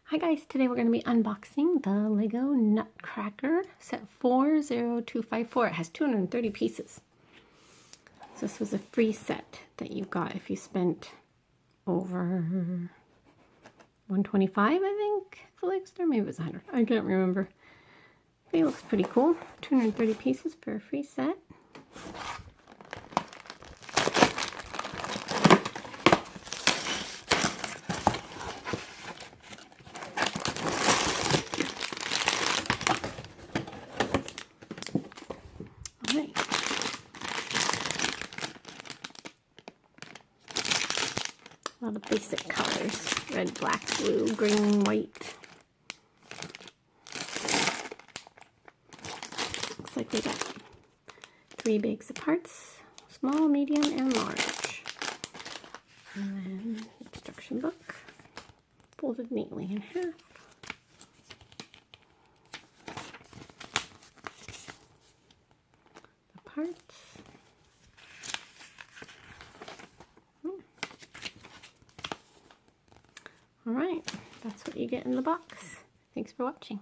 Hi guys, today we're going to be unboxing the Lego Nutcracker set 40254. It has 230 pieces. So this was a free set that you got if you spent over 125, I think, the Lego store. Maybe it was 100. I can't remember. But it looks pretty cool. 230 pieces for a free set. A lot of basic colors: red, black, blue, green, white. Looks like we got 3 bags of parts: small, medium, and large. And then instruction book, folded neatly in half. The parts. Alright, that's what you get in the box. Thanks for watching.